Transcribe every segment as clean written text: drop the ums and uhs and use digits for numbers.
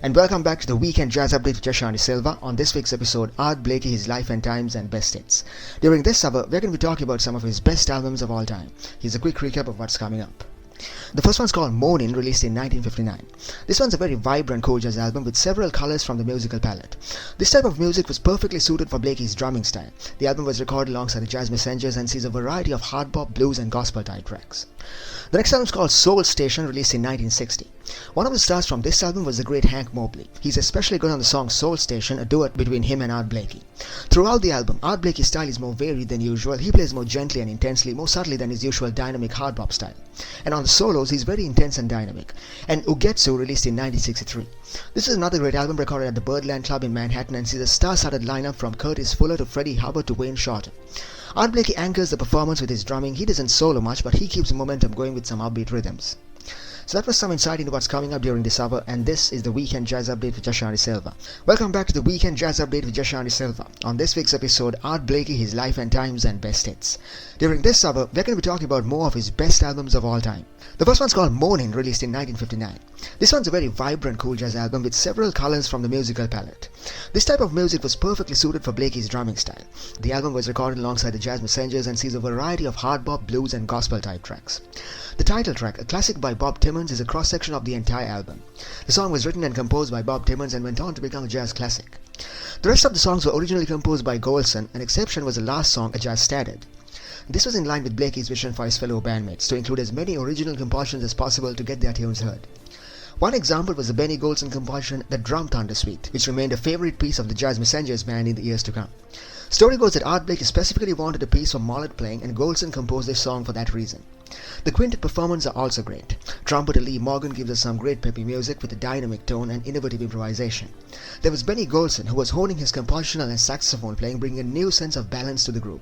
And welcome back to the Weekend Jazz Update with Joshua Silva. On this week's episode, Art Blakey, his life and times and best hits. During this hour, we're going to be talking about some of his best albums of all time. Here's a quick recap of what's coming up. The first one's called Morning, released in 1959. This one's a very vibrant cool jazz album with several colors from the musical palette. This type of music was perfectly suited for Blakey's drumming style. The album was recorded alongside the Jazz Messengers and sees a variety of hard bop, blues and gospel type tracks. The next album is called Soul Station, released in 1960. One of the stars from this album was the great Hank Mobley. He's especially good on the song Soul Station, a duet between him and Art Blakey. Throughout the album, Art Blakey's style is more varied than usual. He plays more gently and intensely, more subtly than his usual dynamic hard bop style. And on the solos, he's very intense and dynamic. And Ugetsu, released in 1963. This is another great album recorded at the Birdland Club in Manhattan and sees a star-studded lineup from Curtis Fuller to Freddie Hubbard to Wayne Shorter. Art Blakey anchors the performance with his drumming. He doesn't solo much, but he keeps the momentum going with some upbeat rhythms. So that was some insight into what's coming up during this hour, and this is the Weekend Jazz Update with Joshua Silva. Welcome back to the Weekend Jazz Update with Joshua Silva. On this week's episode, Art Blakey, his life and times and best hits. During this hour, we're going to be talking about more of his best albums of all time. The first one's called Morning, released in 1959. This one's a very vibrant cool jazz album with several colors from the musical palette. This type of music was perfectly suited for Blakey's drumming style. The album was recorded alongside the Jazz Messengers and sees a variety of hard bop, blues and gospel type tracks. The title track, a classic by Bob Timmons, is a cross-section of the entire album. The song was written and composed by Bob Timmons and went on to become a jazz classic. The rest of the songs were originally composed by Golson. An exception was the last song, A Jazz Standard. This was in line with Blakey's vision for his fellow bandmates to include as many original compositions as possible to get their tunes heard. One example was the Benny Golson composition, The Drum Thunder Suite, which remained a favorite piece of the Jazz Messengers band in the years to come. Story goes that Art Blakey specifically wanted a piece for Mollett playing, and Golson composed this song for that reason. The quintet performances are also great. Trumpeter Lee Morgan gives us some great peppy music with a dynamic tone and innovative improvisation. There was Benny Golson, who was honing his compositional and saxophone playing, bringing a new sense of balance to the group.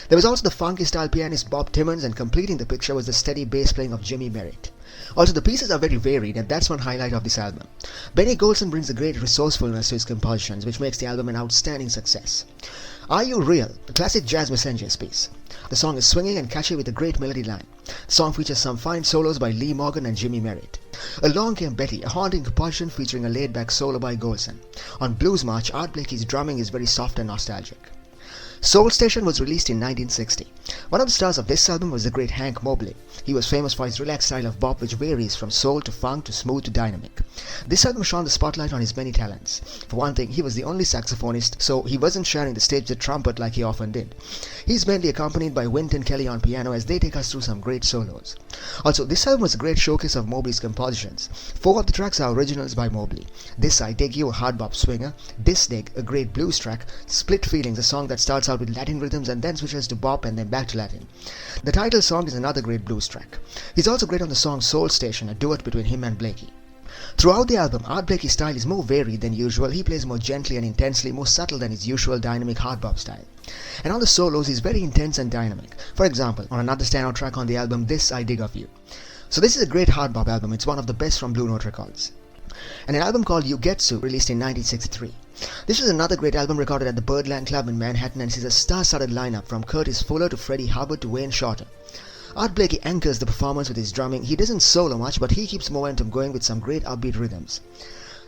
There was also the funky-style pianist Bob Timmons, and completing the picture was the steady bass playing of Jimmy Merritt. Also, the pieces are very varied, and that's one highlight of this album. Benny Golson brings a great resourcefulness to his compositions, which makes the album an outstanding success. Are You Real? A classic Jazz Messengers piece. The song is swinging and catchy with a great melody line. The song features some fine solos by Lee Morgan and Jimmy Merritt. Along Came Betty, a haunting composition featuring a laid-back solo by Golson. On Blues March, Art Blakey's drumming is very soft and nostalgic. Soul Station was released in 1960. One of the stars of this album was the great Hank Mobley. He was famous for his relaxed style of bop, which varies from soul to funk to smooth to dynamic. This album shone the spotlight on his many talents. For one thing, he was the only saxophonist, so he wasn't sharing the stage with trumpet like he often did. He's mainly accompanied by Wynton Kelly on piano as they take us through some great solos. Also, this album was a great showcase of Mobley's compositions. 4 of the tracks are originals by Mobley. This I Dig You, a hard bop swinger. This Dig, a great blues track. Split Feelings, a song that starts out with Latin rhythms and then switches to bop and then back to Latin. The title song is another great blues track. He's also great on the song Soul Station, a duet between him and Blakey. Throughout the album, Art Blakey's style is more varied than usual. He plays more gently and intensely, more subtle than his usual dynamic hard bop style. And on the solos, he's very intense and dynamic. For example, on another standout track on the album, This I Dig of You. So this is a great hard bop album. It's one of the best from Blue Note Records. And an album called Ugetsu, released in 1963. This was another great album recorded at the Birdland Club in Manhattan and sees a star-studded lineup from Curtis Fuller to Freddie Hubbard to Wayne Shorter. Art Blakey anchors the performance with his drumming. He doesn't solo much, but he keeps momentum going with some great upbeat rhythms.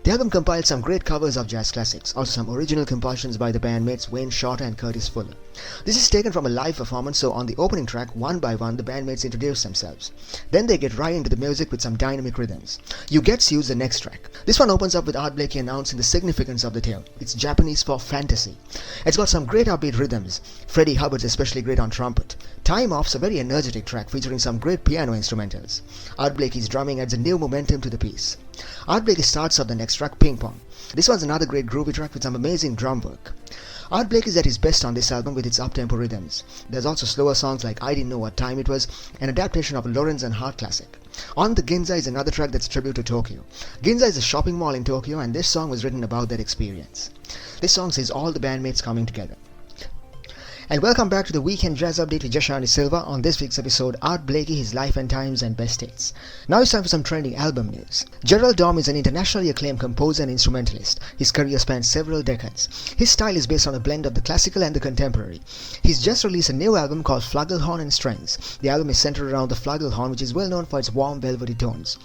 The album compiled some great covers of jazz classics, also some original compositions by the bandmates Wayne Shorter and Curtis Fuller. This is taken from a live performance, so on the opening track, one by one, the bandmates introduce themselves. Then they get right into the music with some dynamic rhythms. You Get Used the next track. This one opens up with Art Blakey announcing the significance of the tune. It's Japanese for fantasy. It's got some great upbeat rhythms. Freddie Hubbard's especially great on trumpet. Time Off's a very energetic track featuring some great piano instrumentals. Art Blakey's drumming adds a new momentum to the piece. Art Blakey starts off the next track, Ping Pong. This one's another great groovy track with some amazing drum work. Art Blakey is at his best on this album with its up-tempo rhythms. There's also slower songs like I Didn't Know What Time It Was, an adaptation of a Lawrence and Hart classic. On the Ginza is another track that's a tribute to Tokyo. Ginza is a shopping mall in Tokyo, and this song was written about that experience. This song sees all the bandmates coming together. And welcome back to the Weekend Jazz Update with Joshua Silva. On this week's episode, Art Blakey, his life and times and best hits. Now it's time for some trending album news. Gerald Dorm is an internationally acclaimed composer and instrumentalist. His career spans several decades. His style is based on a blend of the classical and the contemporary. He's just released a new album called Flugelhorn and Strings. The album is centered around the flugelhorn, which is well known for its warm, velvety tones.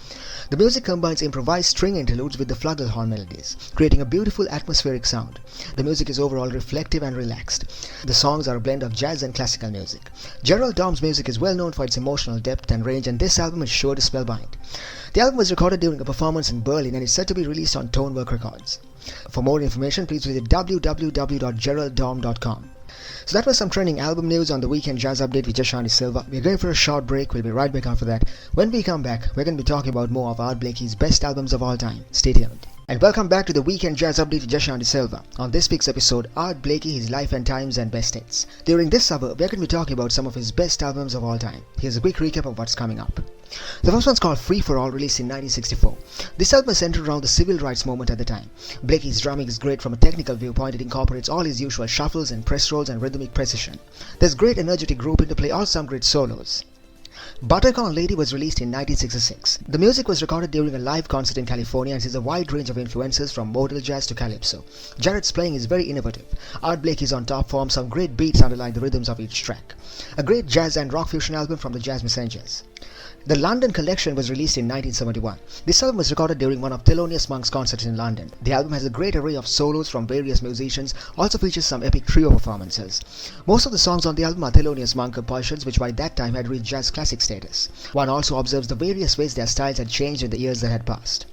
The music combines improvised string interludes with the flugelhorn melodies, creating a beautiful atmospheric sound. The music is overall reflective and relaxed. The songs are a blend of jazz and classical music. Gerald Dorm's music is well known for its emotional depth and range, and this album is sure to spellbind. The album was recorded during a performance in Berlin and is set to be released on Tonework Records. For more information, please visit www.geralddorm.com. So that was some trending album news on the Weekend Jazz Update with Joshua Silva. We're going for a short break. We'll be right back after that. When we come back, we're going to be talking about more of Art Blakey's best albums of all time. Stay tuned. And welcome back to the Weekend Jazz Update with Joshua Silva. On this week's episode, Art Blakey, his life and times and best hits. During this hour, we're going to be talking about some of his best albums of all time. Here's a quick recap of what's coming up. The first one's called Free For All, released in 1964. This album is centered around the civil rights movement at the time. Blakey's drumming is great from a technical viewpoint. It incorporates all his usual shuffles and press rolls and rhythmic precision. There's great energetic group interplay, also some great solos. Buttercorn Lady was released in 1966. The music was recorded during a live concert in California and has a wide range of influences from modal jazz to calypso. Jarrett's playing is very innovative. Art Blakey is on top form, some great beats underline the rhythms of each track. A great jazz and rock fusion album from the Jazz Messengers. The London Collection was released in 1971. This album was recorded during one of Thelonious Monk's concerts in London. The album has a great array of solos from various musicians, also features some epic trio performances. Most of the songs on the album are Thelonious Monk compositions, which by that time had reached jazz classic status. One also observes the various ways their styles had changed in the years that had passed.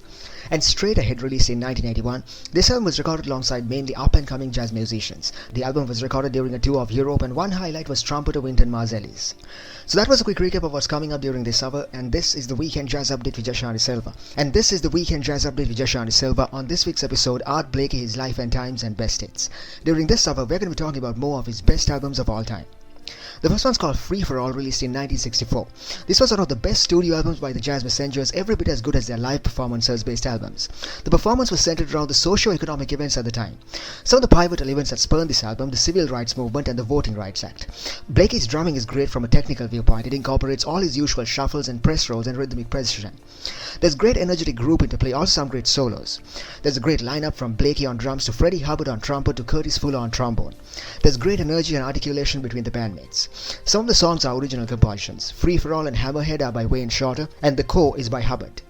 And Straight Ahead, released in 1981. This album was recorded alongside mainly up-and-coming jazz musicians. The album was recorded during a tour of Europe, and one highlight was trumpeter Wynton Marsalis. So that was a quick recap of what's coming up during this hour, and this is the Weekend Jazz Update with Joshua Silva. On this week's episode, Art Blakey, his life and times and best hits. During this hour, we're going to be talking about more of his best albums of all time. The first one's called Free For All, released in 1964. This was one of the best studio albums by the Jazz Messengers, every bit as good as their live performances-based albums. The performance was centered around the socio-economic events at the time. Some of the pivotal events that spurned this album: the Civil Rights Movement and the Voting Rights Act. Blakey's drumming is great from a technical viewpoint. It incorporates all his usual shuffles and press rolls and rhythmic precision. There's great energetic group interplay, also some great solos. There's a great lineup from Blakey on drums to Freddie Hubbard on trumpet to Curtis Fuller on trombone. There's great energy and articulation between the bandmates. Some of the songs are original compositions. Free For All and Hammerhead are by Wayne Shorter, and The Core is by Hubbard.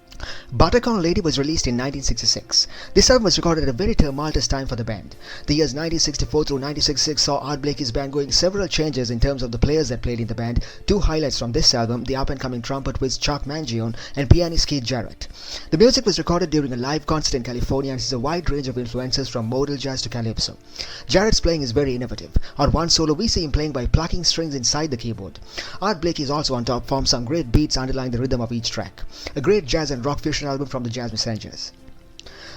Buttercorn Lady was released in 1966. This album was recorded at a very tumultuous time for the band. The years 1964 through 1966 saw Art Blakey's band going several changes in terms of the players that played in the band. Two highlights from this album: the up-and-coming trumpet whiz Chuck Mangione and pianist Keith Jarrett. The music was recorded during a live concert in California and has a wide range of influences from modal jazz to calypso. Jarrett's playing is very innovative. On one solo, we see him playing by plucking strings inside the keyboard. Art Blakey is also on top form, some great beats underline the rhythm of each track. A great jazz and rock fusion album from the Jazz Messengers.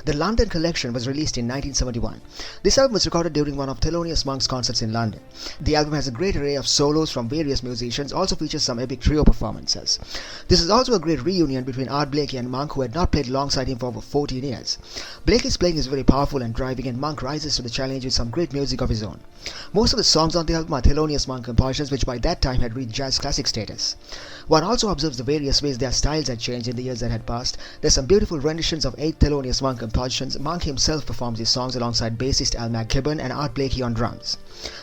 The London Collection was released in 1971. This album was recorded during one of Thelonious Monk's concerts in London. The album has a great array of solos from various musicians, also features some epic trio performances. This is also a great reunion between Art Blakey and Monk, who had not played alongside him for over 14 years. Blakey's playing is very powerful and driving, and Monk rises to the challenge with some great music of his own. Most of the songs on the album are Thelonious Monk compositions, which by that time had reached jazz classic status. One also observes the various ways their styles had changed in the years that had passed. There's some beautiful renditions of 8 Thelonious Monk compositions. Monk himself performs these songs alongside bassist Al McKibben and Art Blakey on drums.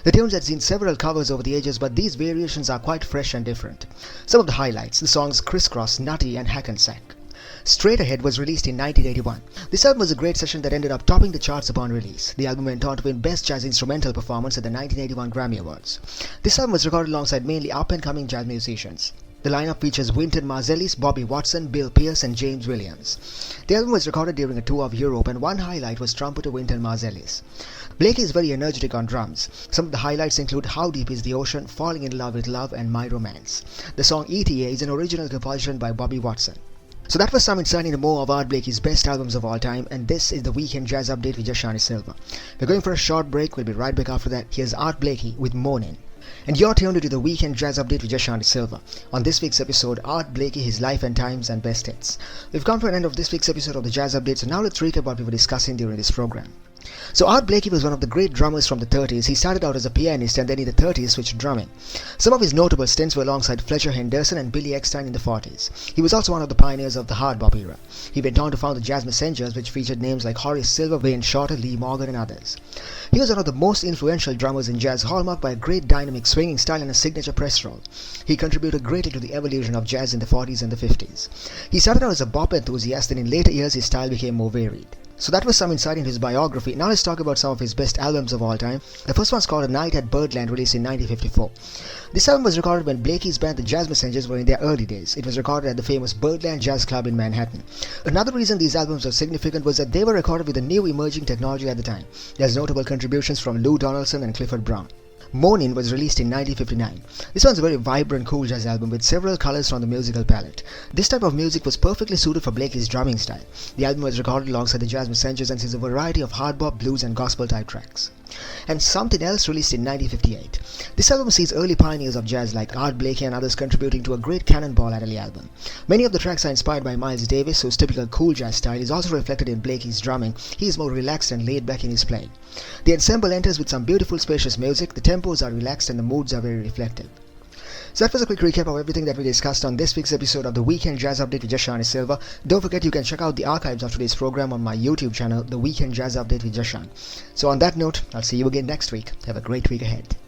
The tunes had seen several covers over the ages, but these variations are quite fresh and different. Some of the highlights: the songs Crisscross, Nutty and Hackensack. Straight Ahead was released in 1981. This album was a great session that ended up topping the charts upon release. The album went on to win Best Jazz Instrumental Performance at the 1981 Grammy Awards. This album was recorded alongside mainly up-and-coming jazz musicians. The lineup features Wynton Marsalis, Bobby Watson, Bill Pierce and James Williams. The album was recorded during a tour of Europe, and one highlight was trumpeter Wynton Marsalis. Blakey is very energetic on drums. Some of the highlights include How Deep Is the Ocean, Falling in Love with Love and My Romance. The song ETA is an original composition by Bobby Watson. So that was some insight into more of Art Blakey's best albums of all time, and this is the Weekend Jazz Update with Joshua Silva. We're going for a short break. We'll be right back after that. Here's Art Blakey with Morning. And you're tuned to the Weekend Jazz Update with Joshua Silva. On this week's episode, Art Blakey, his life and times and best hits. We've come to an end of this week's episode of the Jazz Update, so now let's recap what we were discussing during this program. So Art Blakey was one of the great drummers from the 30s. He started out as a pianist and then in the 30s switched to drumming. Some of his notable stints were alongside Fletcher, Henderson and Billy Eckstine in the 40s. He was also one of the pioneers of the hard bop era. He went on to found the Jazz Messengers, which featured names like Horace Silver, Wayne Shorter, Lee Morgan and others. He was one of the most influential drummers in jazz, hallmarked by a great dynamic swinging style and a signature press roll. He contributed greatly to the evolution of jazz in the 40s and the 50s. He started out as a bop enthusiast and in later years his style became more varied. So that was some insight into his biography. Now let's talk about some of his best albums of all time. The first one's called A Night at Birdland, released in 1954. This album was recorded when Blakey's band the Jazz Messengers were in their early days. It was recorded at the famous Birdland Jazz Club in Manhattan. Another reason these albums were significant was that they were recorded with a new emerging technology at the time. There's notable contributions from Lou Donaldson and Clifford Brown. Moanin' was released in 1959. This one's a very vibrant, cool jazz album with several colors from the musical palette. This type of music was perfectly suited for Blakey's drumming style. The album was recorded alongside the Jazz Messengers and sees a variety of hard bop, blues and gospel type tracks. And Something Else, released in 1958. This album sees early pioneers of jazz like Art Blakey and others contributing to a great Cannonball Adderley album. Many of the tracks are inspired by Miles Davis, whose typical cool jazz style is also reflected in Blakey's drumming. He is more relaxed and laid back in his playing. The ensemble enters with some beautiful spacious music, the tempos are relaxed and the moods are very reflective. So that was a quick recap of everything that we discussed on this week's episode of the Weekend Jazz Update with Jashan Silva. Don't forget you can check out the archives of today's program on my YouTube channel, The Weekend Jazz Update with Jashan. So on that note, I'll see you again next week. Have a great week ahead.